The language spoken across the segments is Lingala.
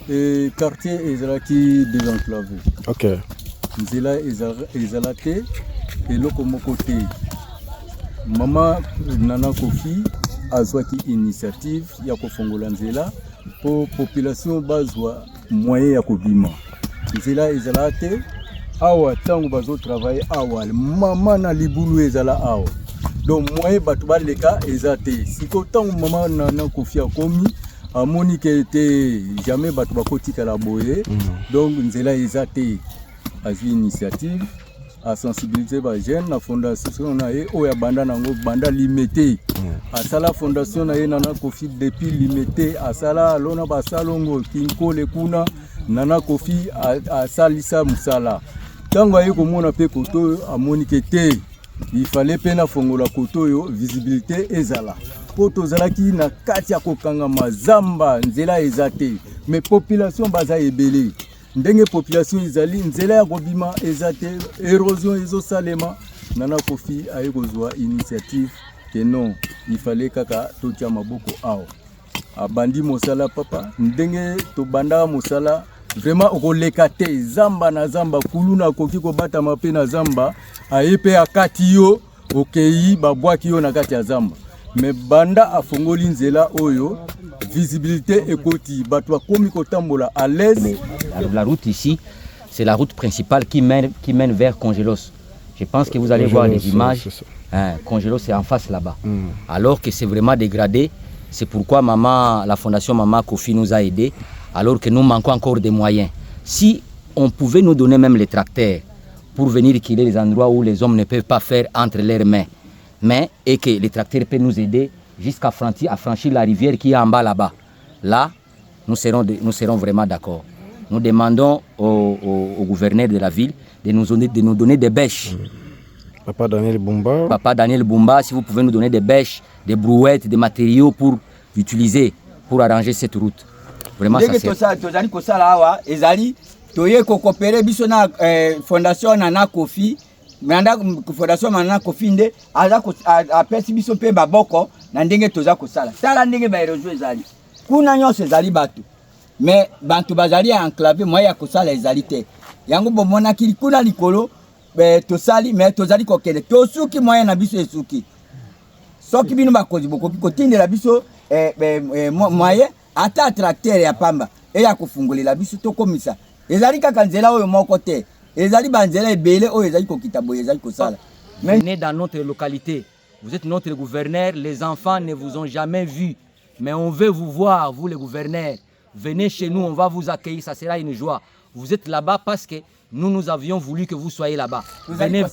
et quartier ezalaki désenclavé. Ok. Nzela ezalate eloko moko te. Mama Nana Kofi azwaki initiative ya kofongola nzela pour population bazwa moyen ya kobima. Nzela ezalate awa tango bazo travailler awa mama na libulu ezala awa. Donc moyen batu baleka ezate. Siko tango mama Nana Kofi akomi amoni ke te jamais batu bakotika la boye. Donc nzela ezate azwi initiative à sensibiliser les jeunes. La fondation na ye oya banda nango banda limité à sala fondation na ye Nana Kofi depuis limité à sala lona basalongo kinko le kuna Nana Kofi a salisa musala tango aye komona pe koto amoni ke te il fallait pena fongola koto yo visibilité ezala poto zalaki na kati ya kokanga mazamba nzela ezate mais population baza ebele ndenge population izali nzela ya kobima ezate érosion ezo salema Nana Kofi aye kozwa initiative que non il fallait kaka totia maboko awo abandi mosala papa ndenge to banda mosala vraiment okoleka te zamba na zamba kuluna koki kobata mape na zamba aye pe akati yo okei babwaki yo na kati ya zamba mais banda afongoli nzela oyo visibilité ekoti batwa komi kotambola à l'aise. La route ici, c'est la route principale qui mène vers Congelos. Je pense que vous allez voir les images. Congelos c'est en face là-bas. Alors que c'est vraiment dégradé. C'est pourquoi la fondation Mama Kofi nous a aidés. Alors que nous manquons encore des moyens. Si on pouvait nous donner même les tracteurs pour venir killer les endroits où les hommes ne peuvent pas faire entre leurs mains, et que les tracteurs peuvent nous aider jusqu'à franchir la rivière qui est en bas là-bas. Là, nous serons vraiment d'accord. Nous demandons au gouverneur de la ville de nous donner des bêches. Papa Daniel Bumba, si vous pouvez nous donner des bêches, des brouettes, des matériaux pour utiliser, pour arranger cette route. Vraiment, ça c'est... Fondation Nana Kofi. Fondation Nana Kofi nde apesi biso pe baboko na ndenge toza kosala tala ndenge ba erosion ezali kuna nyonso ezali bato mais bantu bazali enclavé moya ya kosala ezali te yango bomona kili kuna likolo tosali mais tozali kokende tosuki moya na biso esuki soki bino bakozi bokoki kotindela biso moya ata tracteur ya pamba ya kofungolela biso tokomisa ezali kaka nzela oyo moko te. Venez dans notre localité. Vous êtes notre gouverneur. Les enfants ne vous ont jamais vu. Mais on veut vous voir, vous les gouverneurs. Venez chez nous, on va vous accueillir. Ça sera une joie. Vous êtes là-bas parce que nous avions voulu que vous soyez là-bas. Venez.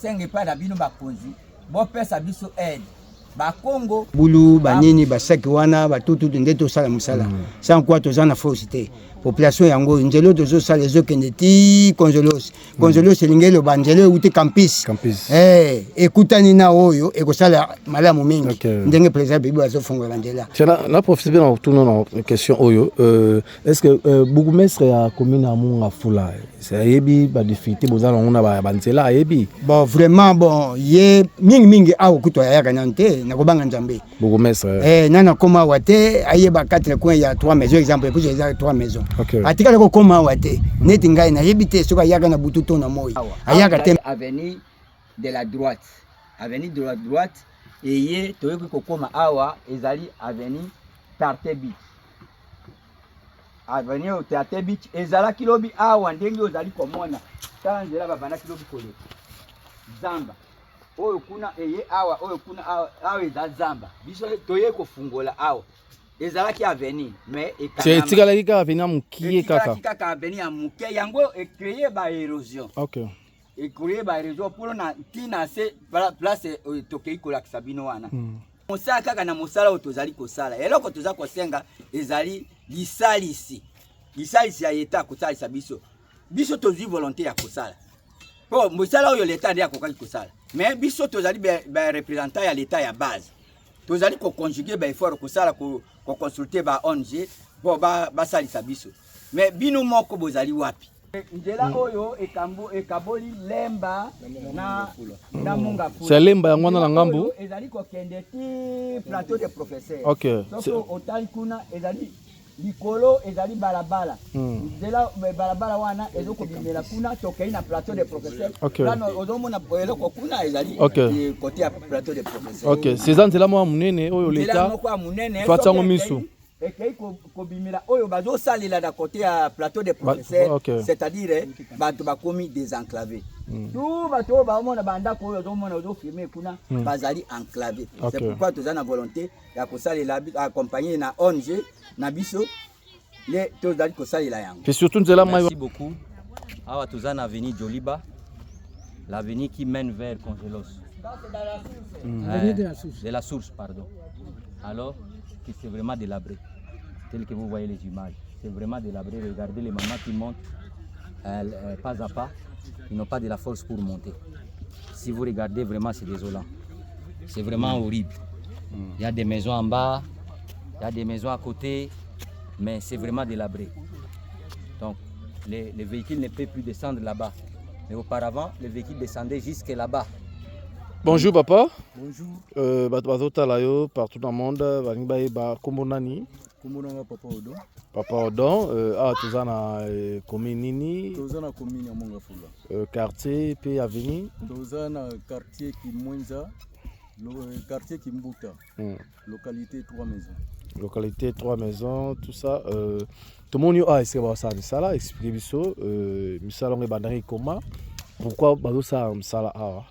Bakongo bulu banini basaki wana batutu ndeto sala musala sans quoi tozana fausité population yango njelo tozo sala les okendeti Congelos lingelo banjelo uti campus ekutani na oyo ekosala malamu mingi ndenge président bibi azofongola ndela na professeur na retourner na question oyo est-ce que bourgmestre ya commune amunga fula c'est yebi ba difficulté bozala ngona ba banzela yebi bon vraiment bon ye mingi awo kutwa ya kanante na kobanga nzambe bourgmestre nana koma wate ayeba 4 coins ya 3 maisons exemple pour les 3 maisons atikala ko koma wate neti ngai na yebite soka yaka na bututo na moyi ayaka te avenue de la droite et ye toyeki ko koma awa ezali avenue Tarte Beach avenue Tarte Beach ezala kilobi awa ndenge ozali komona tanzela babana kilobi kole zamba oyo kuna eye awa oyo kuna awa eza zamba biso toye kofungola awa ezalaki avenir mais etikala kika avenir mukie kaka avenir ya mukie yango créer ba érosion créer ba érosion pour na tina se place tokei kola kisabino wana mosala kaka na mosala oyo tozali kosala eloko toza kosenga ezali lisalisi ya eta kosalisa biso tozwi volonté ya kosala po mosala oyo l'État nde akokaki kosala mais biso tozali ba représentant ya l'État ya base tozali ko conjuguer ba effort kosala ko consulter ba ONG po basalisa biso mais bino moko bozali wapi nzela oyo ekaboli lemba na munga fula c'est lemba yango na ngambu ezali ko kende ti plateau de professeur OK so otali kuna ezali likolo ezali balabala nzela balabala wana ezoko bimela kuna tokei na plateau de professeur kana ozomona eloko kuna ezali côté ya plateau de professeur. OK, ces nzela mo munene oyo leta fatsango miso ekei kobimela oyo bazosalela na côté ya plateau de professeur, c'est-à-dire bato bakomi désenclavé. Tout bato baomona bandako oyo ozomona ozofirme kuna bazali enclavé. C'est pourquoi toza na volonté ya kosalela accompagner na ONG na biso les tozali kosalela yango. Et surtout nzela mai. Merci beaucoup. Awa toza na avenue Joliba, l'avenue qui mène vers Congelos. De la source, pardon. Alors que c'est vraiment délabré, tel que vous voyez les images. C'est vraiment délabré. Regardez les mamans qui montent pas à pas. Ils n'ont pas de la force pour monter. Si vous regardez, vraiment, c'est désolant. C'est vraiment horrible. Il y a des maisons en bas, il y a des maisons à côté, mais c'est vraiment délabré. Donc, les véhicules ne peuvent plus descendre là-bas. Mais auparavant, les véhicules descendaient jusque là-bas. Bonjour papa. Bonjour. Batota layo partout dans le monde, balinga ba komonani. Komonanga Papa Odon. Papa Odon, tozana commune nini? Tozana commune ya Mongafula. Quartier puis avenue. Tozana quartier Kimwenza, quartier Kimbuta. Localité 3 maisons. Localité 3 maisons, tout ça. Tout le monde a essayé de faire ça là, expliquer biso misala ngi bandari comment? Pourquoi bazo ça misala a?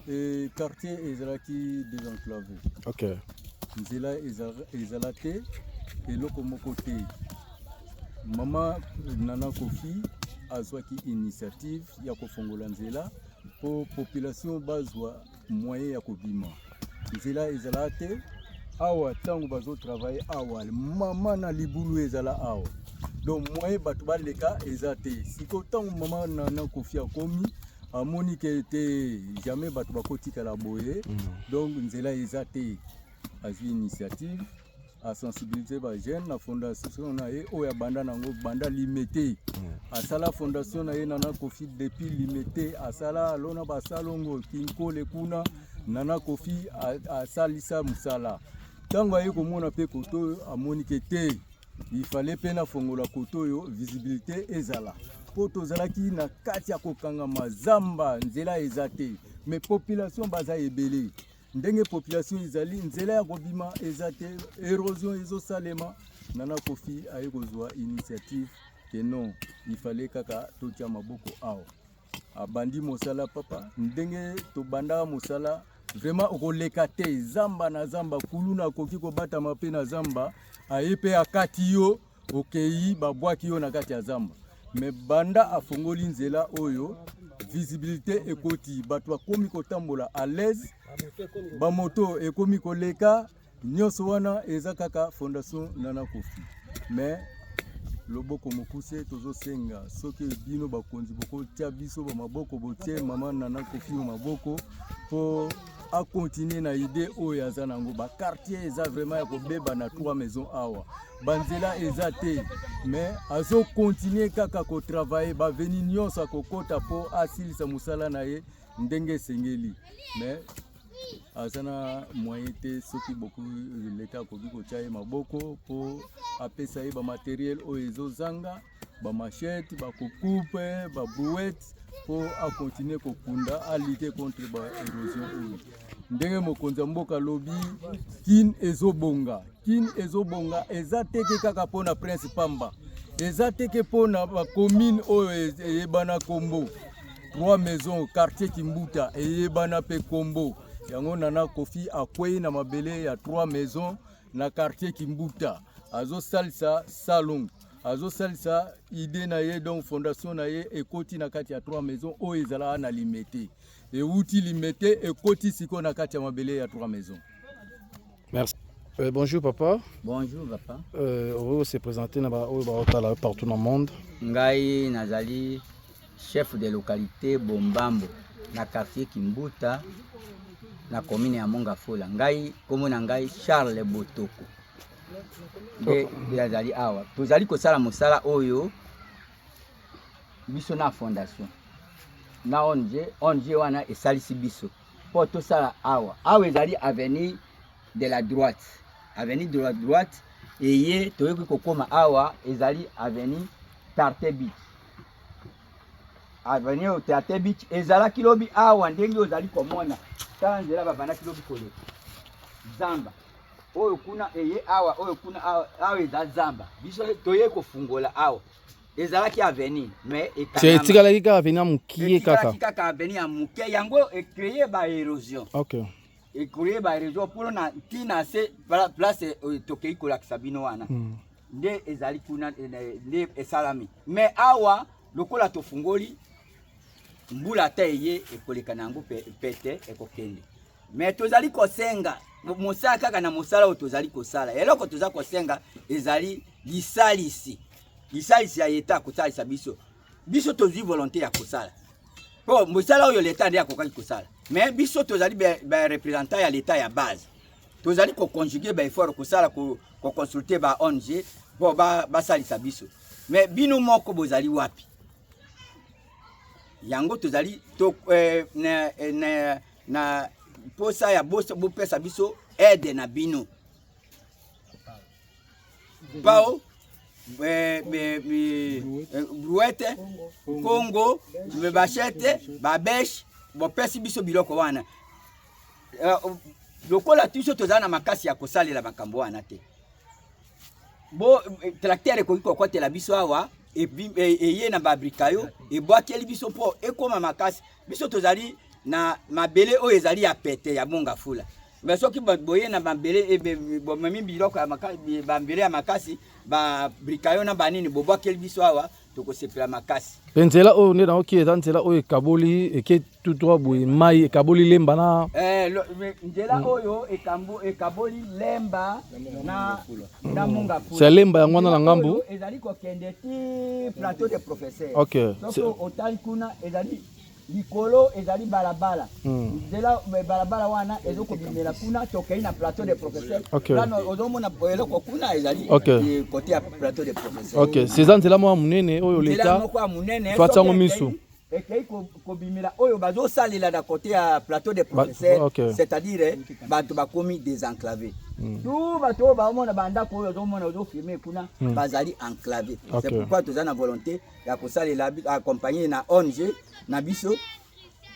Et quartier ezalaki désenclavé. OK. Nzela ezalate eloko moko te. Mama Nana Kofi azwaki initiative ya kofongola nzela po population bazwa moyen ya kobima. Nzela ezalate awa tango bazo travailler awa mama na libulu ezala awa. Donc moyen bato baleka ezate. Siko tango mama Nana Kofi akomi amoni ke te jamais bato bakotika la boye. Donc nzela ezate azwi initiative à sensibiliser ba jeune na fondation na ye oya banda nango banda limité asala fondation na ye Nana Kofi depuis limité asala lona basalongo kinkole kuna Nana Kofi asalisa musala tango aye komona pe koto amoni ke te il fallait pena fongola koto yo visibilité ezala poto zalaki na kati ya kokanga mazamba nzela ezate mais population baza ebele ndenge population ezali nzela ya kobima ezate érosion ezosalema Nana Kofi aye kozwa initiative que non il fallait kaka totia maboko awa abandi mosala papa ndenge to banda mosala vraiment okoleka te zamba na zamba kuluna koki kobata mape na zamba aye pe akati yo okei babwaki yo na kati ya zamba mais banda afongoli nzela oyo visibilité ekoti bato bakomi kotambola à l'aise bamoto ekomi koleka nyonso wana eza kaka fondation Nana Kofi mais loboko mokuse tozosenga soki bino bakonzi bokotia biso ba maboko botie mama Nana Kofi mo maboko po a continuer na idée oyo aza nango ba quartier eza vraiment ya kobeba na 3 maisons awa banzela eza te mais azo continuer kaka ko travailler ba veni nyonso akokota po asilisa musala na ye ndenge sengeli mais azana moyen te soki beaucoup l'état koki kotia ye maboko po apesa ye ba matériel oyo ezozanga ba machette ba coupe ba brouette po a continuer kokunda a lutter contre ba érosion oyo ndenge mokonza mboka lobi kin ezobonga eza teke kaka pona Prince Pamba eza teke pona ba commune oyo eyebana kombo 3 maisons quartier Kimbuta eyebana pe kombo yango Nana Kofi akwei na mabele ya 3 maisons na quartier Kimbuta azo salsa salon azo salsa idée na ye donc fondation na ye ekoti na kati ya 3 maisons oyo ezala na limité et outil limité ekoti siko na kati ya mabele ya 3 maisons. Merci. Bonjour papa. Bonjour papa. On se présenter partout dans le monde. Ngai nazali chef de localité Bombambo na quartier Kimbuta na commune ya Mongafula. Ngai komona ngai Charles Botoko. De yazali awa. Tozali kosala mosala oyo biso na fondation. Na ONG wana esalisi biso. Po tosala awa. Awa ezali avenue de la droite. Avenue de la droite eye toyeki kokoma awa ezali avenue Tarte Beach. Avenue Tarte Beach ezalaki lobi awa ndenge ozali komona tala nzela babandaki lobi koleka zamba oyo kuna eye awa oyo kuna awa eza zamba biso toye kofungola awa ezalaki avenue mais etikalaki kaka avenue ya mokie kaka avenue ya mokie yango ecreye ba érosion. Ok. Ecreye ba érosion pour na tina se place tokei kolakisa bino wana nde ezali kuna nde esalami mais awa lokola tofungoli mbula ta eye ekoleka nango pete ekokende mais tozali kosenga mosala kaka na mosala oyo tozali kosala eloko toza kosenga ezali lisalisi ya leta kosalisa biso tozwi volonté ya kosala po mosala oyo leta nde akokaki kosala mais biso tozali ba représentant ya leta ya base tozali koconjuguer ba effort kosala koconsulter ba ONG po basalisa biso mais bino moko bozali wapi yango tozali na posa ya bopesa biso aide na bino bao brouette Congo bachete babèche bopesi biso biloko wana lokola tiso tozana makasi ya kosalela makambo wana te bo tracteur ekoki kokotela biso awa eye na babrikayo ebwakeli biso po ekoma makasi biso tozali na mabele oyo ezali ya pete ya bonga fula mais soki boye na mabele bomemi biloko ya makasi bambele ya makasi babrikayo na banini bobwakeli biso awa tokosepela makasi nzela oyo nde naoki eza nzela oyo ekaboli eke tutwa boye mai ekaboli lemba na nzela oyo ekaboli lemba na munga fula c'est lemba yango wana na ngambu ezali kokende ti plateau de professeur ok soki otali kuna ezali likolo ezali balabala nzela balabala wana ezokobimela kuna tokei na plateau de professeur lano ozomona eloko kuna ezali côté ya plateau de professeur ok seza nzela moko ya monene oyo leta twatango misu ekei kobimela oyo bazosalela na côté ya plateau de professeur c'est-à-dire bato bakomi désenclavé tout bato oyo baomona bandako oyo ozomona ozofirme kuna bazali enclavé c'est pourquoi toza na volonté ya kosalela accompagner na ONG na biso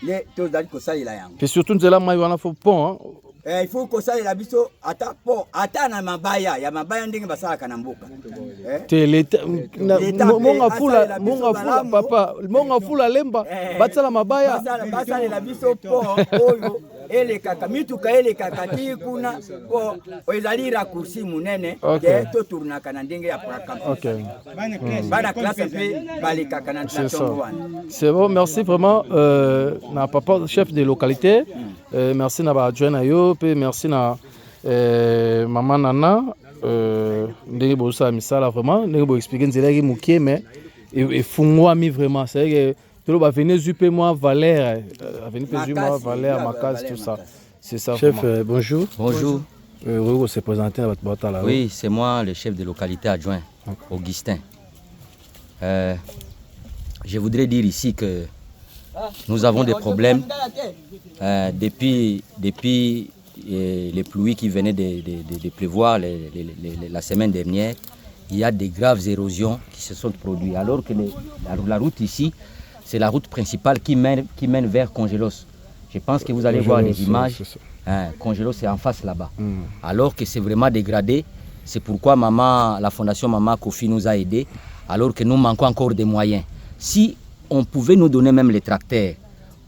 le tozali kosalela yango et surtout nzela mai wana fo pont il faut kosalela biso ata pont ata na mabaya ya mabaya ndenge basalaka na mboka te leta monga fula papa monga fula lemba batsala mabaya basalela biso pont oyo elekaka mituka elekaka ti kuna po ezali raccourci munene ke totournaka na ndenge ya prakamp bana classe mpe balekaka na ntongo wana. C'est bon, merci vraiment na papa chef de localité merci na ba adjoint na yo pe merci na maman Nana ndenge bosala misala vraiment ndenge bo expliquer nzela ki mokie mais efungwami vraiment c'est que tout va venir zuper moi Valère venir peser moi Valère Makasi tout ça c'est ça. Chef bonjour. Bonjour. Vous se présenter à votre boîte là. Oui, c'est moi le chef de localité adjoint Augustin. Je voudrais dire ici que nous avons des problèmes depuis les pluies qui venaient de pleuvoir la semaine dernière. Il y a des graves érosions qui se sont produites alors que la route ici c'est la route principale qui mène vers Congelos. Je pense que vous allez voir les images. Congelos c'est en face là-bas. Alors que c'est vraiment dégradé. C'est pourquoi la fondation Maman Kofi nous a aidés alors que nous manquons encore des moyens. Si on pouvait nous donner même les tracteurs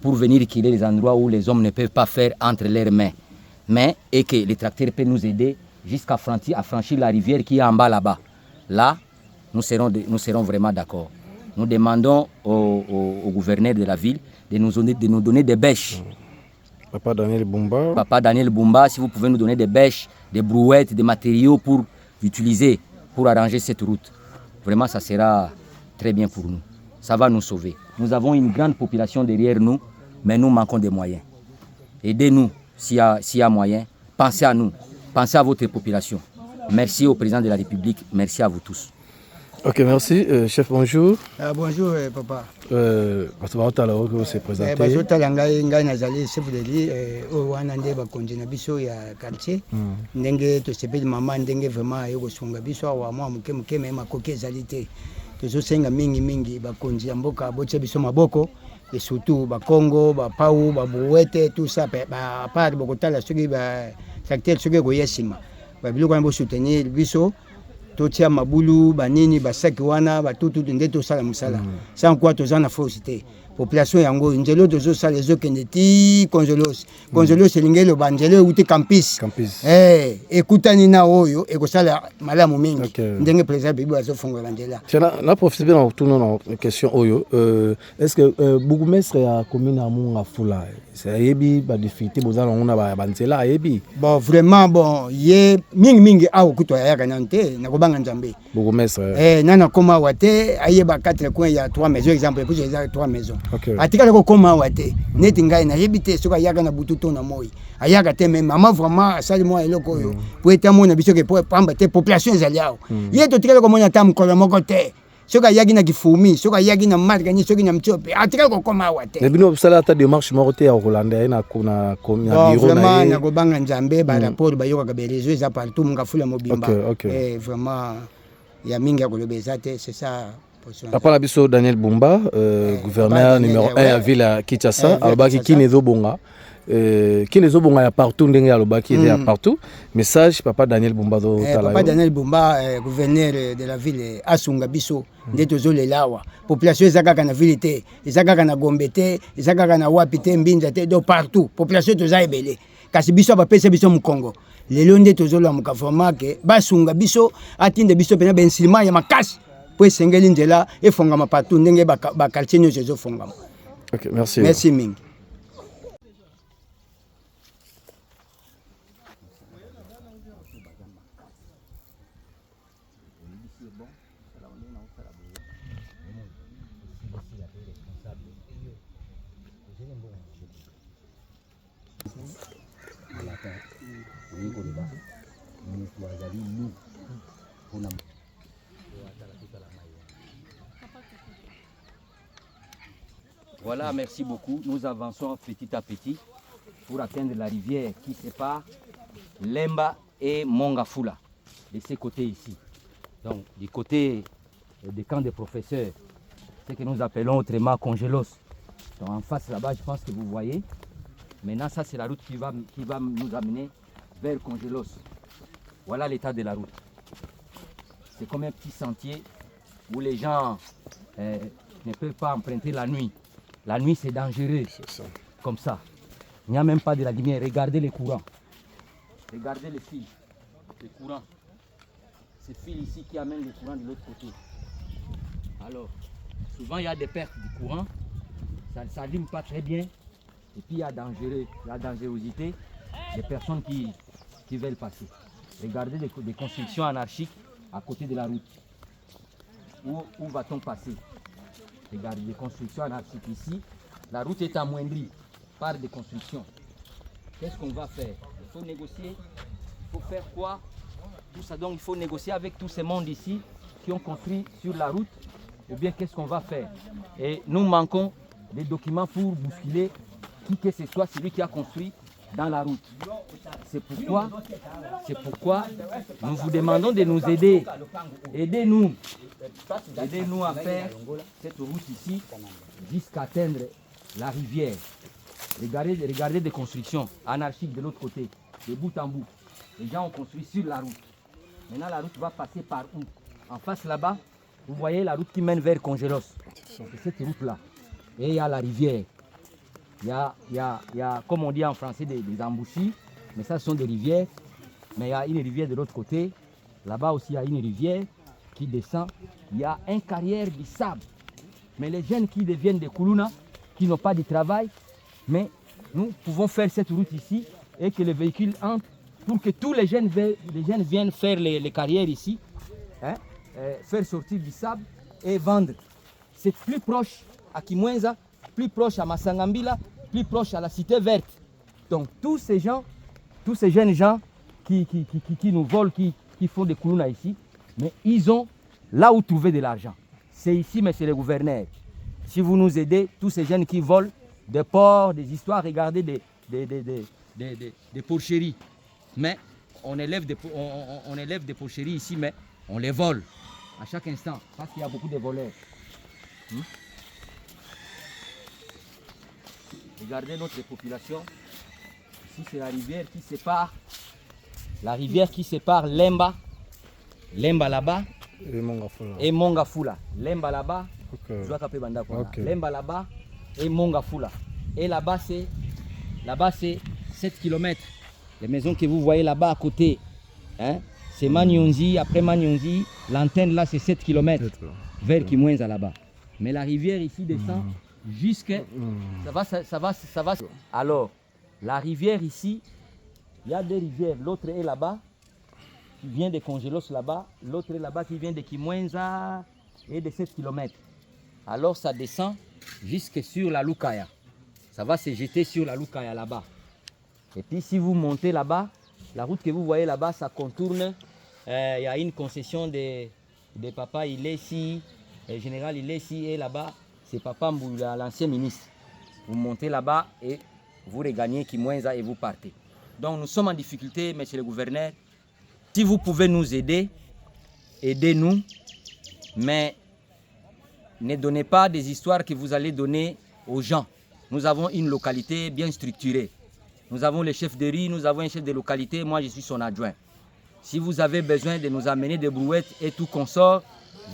pour venir killer les endroits où les hommes ne peuvent pas faire entre leurs mains, et que les tracteurs peuvent nous aider jusqu'à franchir la rivière qui est en bas là-bas. Là, nous serons vraiment d'accord. Nous demandons au gouverneur de la ville de nous donner des bêches. Papa Daniel Bumba, si vous pouvez nous donner des bêches, des brouettes, des matériaux pour utiliser, pour arranger cette route. Vraiment, ça sera très bien pour nous. Ça va nous sauver. Nous avons une grande population derrière nous, mais nous manquons des moyens. Aidez-nous s'il y a moyen. Pensez à nous. Pensez à votre population. Merci au président de la République. Merci à vous tous. Ok, merci. Chef, bonjour. Bonjour, papa. Parce que vous s'est présenté. Parce que ngai nazali chef de lit wana nde bakonzi na biso ya quartier. Ndenge tosepeli mama ndenge vraiment yokosunga biso awa mwa moke moke me makoki ezali te. Tozosenga mingi bakonzi ya mboka botia biso maboko. Et surtout bakongo bapau babrouette tout ça ba part bokotala soki ba secteur soki koyesima babiloko na bo soutenir biso totia mabulu banini basaki wana batutu nde tosala musala sans quoi toza na force te population yango nzelo tozosala ezokende ti congelos elingi eloba nzelo euti campus ekutani na oyo ekosala malamu mingi ndenge président bibi azofongola nzela na profite mpe na tuna na question oyo est ce que bourgmestre ya commune ya Monga Fula ayebi badifficulté bozala nango na banzela ayebi bon vraiment bon ye mingi awa kutu ayaka nano te nakobanga nzambe bourgmestre nana koma awa te ayeba 4 coin ya 3 maisons exemple ekuza eza 3 maisons atikala kokoma awa te neti ngai nayebi te soki ayaka na butu to na moi ayaka te me mama vraiment asali mwa eloko oyo po ete amona biso ke po pamba te population ezali awa ye totikala komona ata mokolo moko te soki ayaki na kifumi soki ayaki na margani soki na mtiope atikala kokoma awa te bino bosala ata démarche moko te ya kolanda ye na biro na ye nakobanga nzambe barapport bayokaka bereseau eza partout Monga Fula mobimba vraiment ya mingi ya koloba eza te c'est ça. Après biso Daniel Bumba, gouverneur numéro 1 à ville à Kinshasa, alobaki kinezobonga. Kinezobonga ya partout ndenge alobaki ya partout. Message papa Daniel Bumba do tala. Papa Daniel Bumba, gouverneur de la ville asunga biso ndeto zolelawa. Population ezakaka na ville te, ezakaka na Gombe te, ezakaka na Wapi te, Mbinza te, do partout. Population toza ebele. Kasi biso bapesa biso mu Congo. Lelo ndeto zolamuka vraiment ke basunga biso atinde biso pena bensilima ya makasi. Pour esengeli nzela efongama partout ndenge ba quartier nyonso ezofongama. OK, merci. Merci mingi. Voilà, merci beaucoup. Nous avançons petit à petit pour atteindre la rivière qui sépare Lemba et Monga Fula, de ce côté ici. Donc, du côté des camps des professeurs, ce que nous appelons autrement Congelos. Donc, en face là-bas, je pense que vous voyez. Maintenant, ça, c'est la route qui va nous amener vers Congelos. Voilà l'état de la route. C'est comme un petit sentier où les gens ne peuvent pas emprunter la nuit. La nuit, c'est dangereux, comme ça. Il n'y a même pas de la lumière. Regardez les courants. Regardez les fils, les courants. Ces fils ici qui amènent les courants de l'autre côté. Alors, souvent, il y a des pertes du courant. Ça ne s'allume pas très bien. Et puis, il y a la dangerosité des personnes qui veulent passer. Regardez des constructions anarchiques à côté de la route. Où va-t-on passer? Regardez les constructions anarchiques ici. La route est amoindrie par des constructions. Qu'est-ce qu'on va faire? Il faut négocier. Il faut faire quoi? Tout ça, donc il faut négocier avec tous ces mondes ici qui ont construit sur la route. Ou bien qu'est-ce qu'on va faire? Et nous manquons des documents pour bousculer qui que ce soit celui qui a construit dans la route. C'est pourquoi nous vous demandons de nous aider. Aidez-nous à faire cette route ici jusqu'à atteindre la rivière. Regardez des constructions anarchiques de l'autre côté, de bout en bout. Les gens ont construit sur la route. Maintenant la route va passer par où? En face là-bas, vous voyez la route qui mène vers Congelos. C'est cette route-là. Et il y a la rivière. Il y a, comme on dit en français, des embouchures, mais ça ce sont des rivières. Mais il y a une rivière de l'autre côté. Là-bas aussi, il y a une rivière qui descend. Il y a un carrière du sable. Mais les jeunes qui deviennent des Koulouna, qui n'ont pas de travail, mais nous pouvons faire cette route ici et que les véhicules entrent pour que tous les jeunes viennent faire les carrières ici, hein, faire sortir du sable et vendre. C'est plus proche à Kimwenza, plus proche à Masangambila, plus proche à la cité verte. Donc tous ces jeunes gens qui nous volent, qui font des Koulouna ici, mais ils ont là où trouver de l'argent. C'est ici, monsieur le gouverneur. Si vous nous aidez, tous ces jeunes qui volent des porcs, des histoires, regardez des porcheries. Mais on élève des porcheries ici, mais on les vole à chaque instant parce qu'il y a beaucoup de voleurs. Regardez notre population. Ici, c'est la rivière qui sépare. La rivière qui sépare Lemba là-bas et Mongafula. Lemba là-bas, Lemba là-bas et Mongafula. Et là-bas, c'est 7 km. Les maisons que vous voyez là-bas à côté, hein, c'est Manyonzi. Après Manyonzi, l'antenne là, c'est 7 km vers Kimwenza là-bas. Mais la rivière ici descend jusqu'à... Ça va. Alors, la rivière ici, il y a deux rivières. L'autre est là-bas, qui vient de Congelos là-bas. L'autre est là-bas, qui vient de Kimwenza et de 7 km. Alors, ça descend jusque sur la Lukaya. Ça va se jeter sur la Lukaya là-bas. Et puis, si vous montez là-bas, la route que vous voyez là-bas, ça contourne. Il y a une concession de Papa Ilessi, le général Ilessi, et là-bas, c'est Papa Mboula, l'ancien ministre. Vous montez là-bas et vous regagnez Kimwenza et vous partez. Donc nous sommes en difficulté, monsieur le gouverneur. Si vous pouvez nous aider, aidez-nous, mais ne donnez pas des histoires que vous allez donner aux gens. Nous avons une localité bien structurée. Nous avons le chef de riz, nous avons un chef de localité, moi je suis son adjoint. Si vous avez besoin de nous amener des brouettes et tout consort,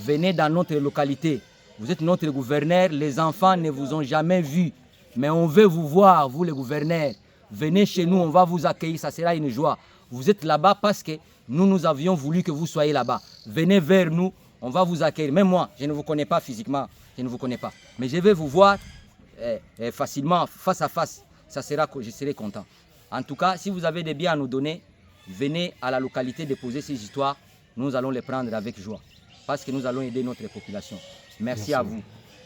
venez dans notre localité. Vous êtes notre gouverneur, les enfants ne vous ont jamais vu. Mais on veut vous voir, vous les gouverneurs. Venez chez nous, on va vous accueillir, ça sera une joie. Vous êtes là-bas parce que nous avions voulu que vous soyez là-bas. Venez vers nous, on va vous accueillir. Même moi, je ne vous connais pas physiquement, je ne vous connais pas. Mais je vais vous voir facilement, face à face. Je serai content. En tout cas, si vous avez des biens à nous donner, venez à la localité déposer ces histoires. Nous allons les prendre avec joie. Parce que nous allons aider notre population. Merci à vous.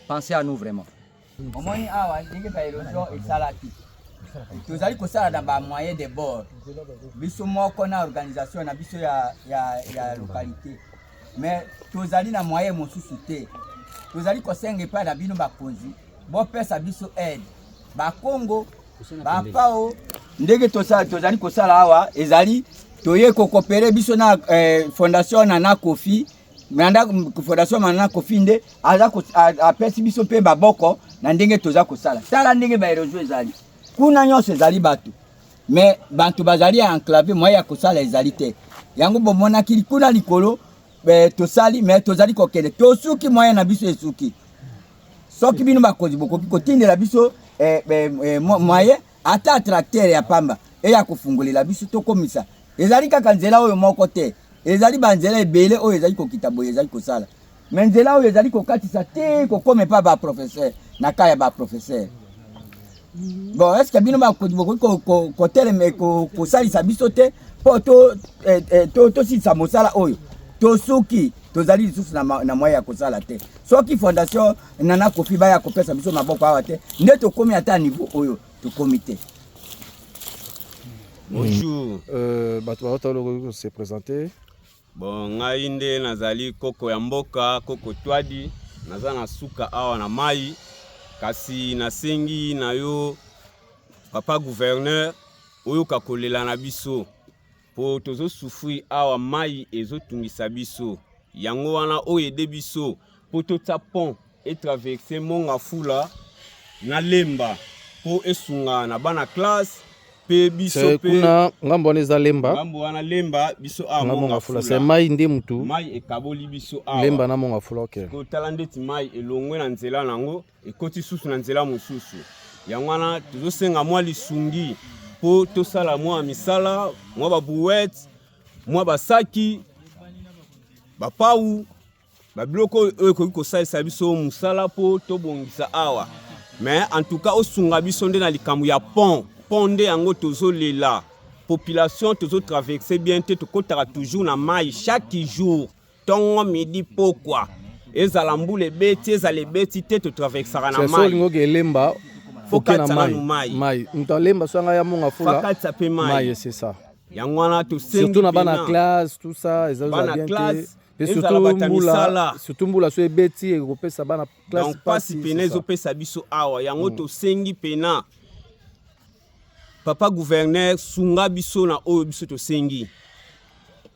Pensez à nous vraiment. Omoni awa ndenge ba érosion esalaki. Tozali kosala na ba moyen de bord. Biso moko na organisation na biso ya localité. Mais tozali na moyen mosusu te. Tozali kosenga pa na bino bakonzi. Bo pesa biso aide. Ba Congo, ba pao ndenge tozali kosala awa ezali toye ko coopérer biso na fondation na Kofi. Manda fondation Nana Kofi nde aza apesi biso pe baboko na ndenge toza kosala. Tala ndenge ba érosion ezali. Kuna nyonso ezali bato. Mais bantu bazali enclavé moya kosala ezali te. Yango bomona kili kuna likolo tosali mais tozali kokende. Tosuki moya na biso esuki. Soki bino bakozi bokoki kotindela biso moya ata tracteur ya pamba e ya kofungolela biso tokomisa. Ezali kaka nzela oyo moko te. Ezali banzela ebele oyo ezali kokita boye ezali kosala. Mais nzela oyo ezali kokatisa te kokome pa ba professeur na kaya ba professeur. Bon, est-ce que bino ba koteleme kosalisa biso te po to sisa mosala oyo tosuki tozali lisusu na moya ya kosala te. Soki fondation Nana Kofi ba ya kopesa biso maboko awa te nde tokomi ata niveau oyo tokomi te. Bonjour. Bato se présenter. Bon, ngai nde nazali koko ya mboka, koko twadi, naza na suka awa na mai, kasi nasengi na yo papa gouverneur oyo kakolela na biso po tozo souffrir awa mai ezotungisa biso. Yango wana oyo ede biso po tota pont et traverser Mongafula na Lemba po esunga na bana classe. C'est kuna ngambo eza Lemba. Ngambo wana Lemba biso a Mongafula. C'est mai nde mutu. Mai ekaboli biso a. Lemba na Mongafula ok. Ko talande ti mai elongwe na nzela nango ekoti susu na nzela mosusu. Yango wana tozosenga mwa lisungi po tosala mwa misala, mwa ba brouette, mwa basaki, ba pau, ba biloko oyo ko kosalisa biso musala po tobongisa awa. Mais en tout cas osunga biso nde na likambo ya pont. Ponde yango tozo lela population tozo traverser bien te tokotaka toujours na mai chaque jour tongo midi pokwa ezala mbule beti ezala beti te to traversera na mai c'est lingo ke Lemba fokata na mai Lemba swanga ya Mongafula fokata pe mai c'est ça yango wana to sengi surtout na bana classe tout ça ezala bien te surtout mbula so ebeti ekopesa bana classe donc pasi pena ezopesa biso awa yango tosengi pena papa gouverneur sunga biso na oyo biso tosengi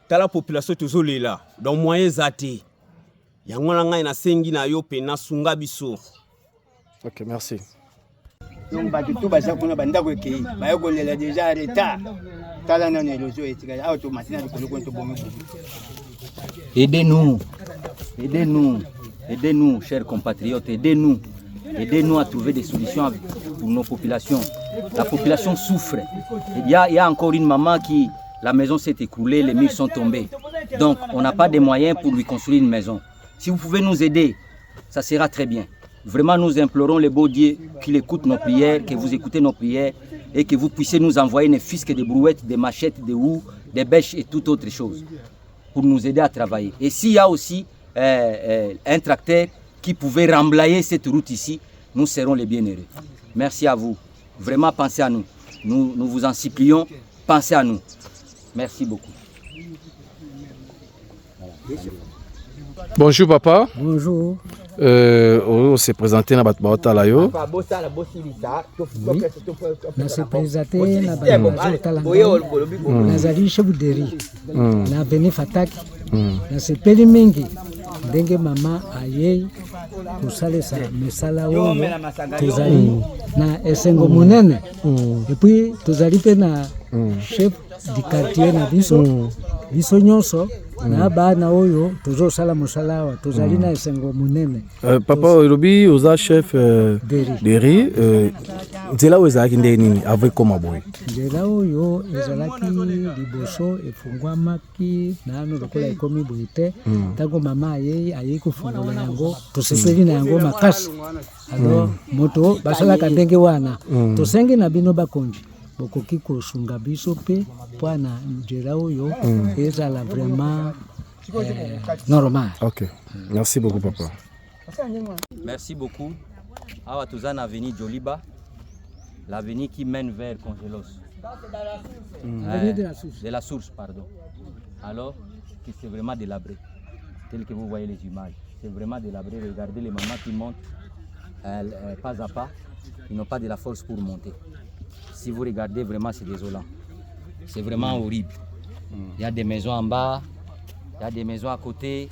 tala population tozolela donc moyen eza te yango na ngai nasengi na yo pena sunga biso. Ok, merci. Donc bato to baza kuna bandako ekei bayokolela déjà retard tala na érosion etika awa to matina likolo ko to bomi. Aidez-nous, chers compatriotes, aidez-nous à trouver des solutions pour nos populations. La population souffre. Il y a encore une maman qui, la maison s'est écroulée, les murs sont tombés. Donc, on n'a pas de moyens pour lui construire une maison. Si vous pouvez nous aider, ça sera très bien. Vraiment, nous implorons les beaux dieux qu'il écoute nos prières, que vous écoutez nos prières et que vous puissiez nous envoyer ne fût-ce que des brouettes, des machettes, des houes, des bêches et toute autre chose pour nous aider à travailler. Et s'il y a aussi un tracteur qui pouvait remblayer cette route ici, nous serons les bienheureux. Merci à vous. Vraiment, pensez à nous. Nous vous en supplions, pensez à nous. Merci beaucoup. Bonjour papa. Bonjour. On s'est présenté na batba layo. Na se présenté na batba nazali chebuderi na veni fataki na se peli mingi ndenge mama aye kusalesa misala oyo tozali na esengo munene et puis tozali pe na chef du quartier na biso nyonso na bana oyo tozosala mosala wa tozali na esengo munene. Papa Olobi oza chef deri nzela oyo ezalaki nde nini avec koma boye? Nzela oyo ezalaki liboso efungwamaki nano lokola ekomi boye te ntango mama aye kofungola yango tosepeli na yango makasi. Alors moto basalaka ndenge wana tosengi na bino bakonzi bokoki kosunga biso pe pwana nzela oyo ezala vraiment normal. Ok, merci beaucoup papa. Merci beaucoup. Awa tozana avenue Joliba, l'avenue qui mène vers Congelos. De la source, pardon. Alors que c'est vraiment délabré, tel que vous voyez les images. C'est vraiment délabré. Regardez les mamans qui montent pas à pas. Ils n'ont pas de la force pour monter. Si vous regardez, vraiment, c'est désolant. C'est vraiment horrible. Il y a des maisons en bas, il y a des maisons à côté,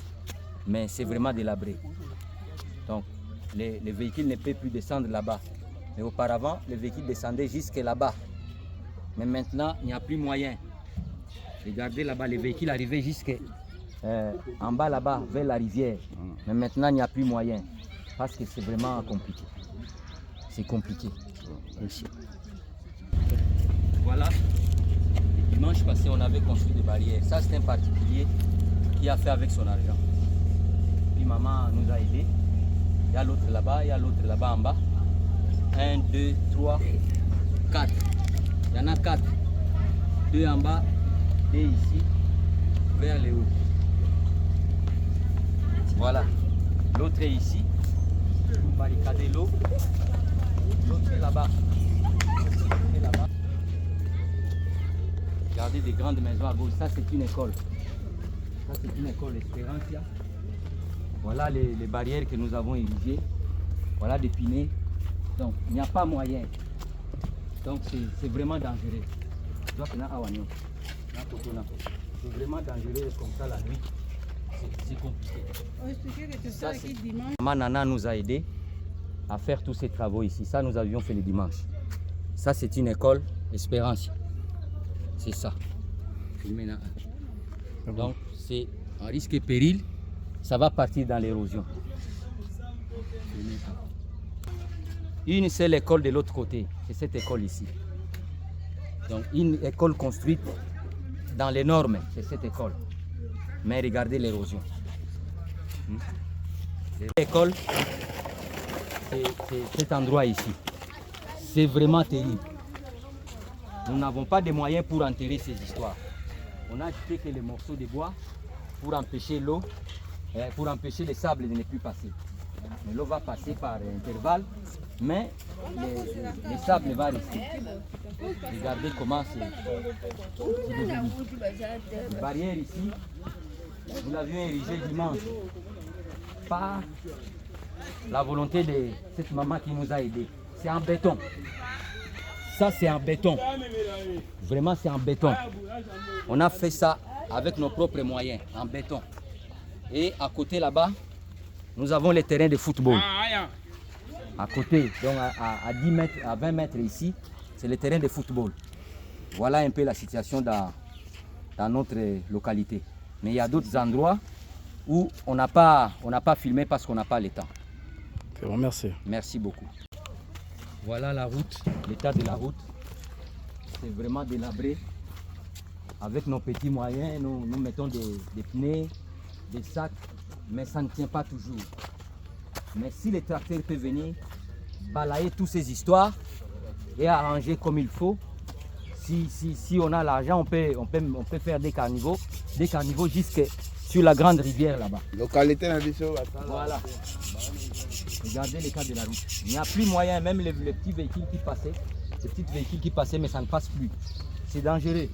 mais c'est vraiment délabré. Donc, les véhicules ne peuvent plus descendre là-bas. Mais auparavant, les véhicules descendaient jusque là-bas. Mais maintenant, il n'y a plus moyen. Regardez là-bas, les véhicules arrivaient jusque en bas là-bas, vers la rivière. Mais maintenant, il n'y a plus moyen. Parce que c'est vraiment compliqué. C'est compliqué. Merci. Voilà. Le dimanche passé, on avait construit des barrières. Ça, c'est un particulier qui a fait avec son argent. Puis maman nous a aidés. Il y a l'autre là-bas, il y a l'autre là-bas en bas. 1, 2, 3, 4. Il y en a 4. 2 en bas, 2 ici, vers le haut. Voilà. L'autre est ici, pour barricader l'eau. L'autre est là-bas. Regardez des grandes maisons à gauche. Ça, c'est une école. Ça, c'est une école Espérantia. Voilà les barrières que nous avons érigées. Voilà des pinets. Donc, il n'y a pas moyen. Donc, c'est vraiment dangereux. C'est vraiment dangereux comme ça la nuit. C'est compliqué. Ça, Maman Nana nous a aidés à faire tous ces travaux ici. Ça, nous avions fait le dimanche. Ça, c'est une école Espérance. C'est ça. Donc, c'est un risque et péril. Ça va partir dans l'érosion. Une seule école de l'autre côté. C'est cette école ici. Donc, une école construite dans les normes. C'est cette école. Mais regardez l'érosion. L'école, c'est cet endroit ici. C'est vraiment terrible. Nous n'avons pas de moyens pour enterrer ces histoires. On a acheté que les morceaux de bois pour empêcher l'eau, pour empêcher les sables de ne plus passer. Mais l'eau va passer par intervalle, mais les sables vont rester. Regardez comment c'est devenu. Les barrières ici, nous l'avions érigé dimanche. Par la volonté de cette maman qui nous a aidés. C'est en béton. Ça, c'est en béton. Vraiment, c'est en béton. On a fait ça avec nos propres moyens, en béton. Et à côté là-bas, nous avons les terrains de football. À côté, donc à 10 mètres, à 20 mètres ici, c'est le terrain de football. Voilà un peu la situation dans notre localité. Mais il y a d'autres endroits où on n'a pas filmé parce qu'on n'a pas le temps. C'est bon, merci. Merci beaucoup. Voilà la route, l'état de la route. C'est vraiment délabré. Avec nos petits moyens, nous mettons des pneus, des sacs, mais ça ne tient pas toujours. Mais si les tracteurs peuvent venir balayer toutes ces histoires et arranger comme il faut, si on a l'argent, on peut faire des caniveaux jusque sur la grande rivière là-bas. Localité. Voilà. Regardez l'état de la route. Il n'y a plus moyen, même les petits véhicules qui passaient, mais ça ne passe plus. C'est dangereux.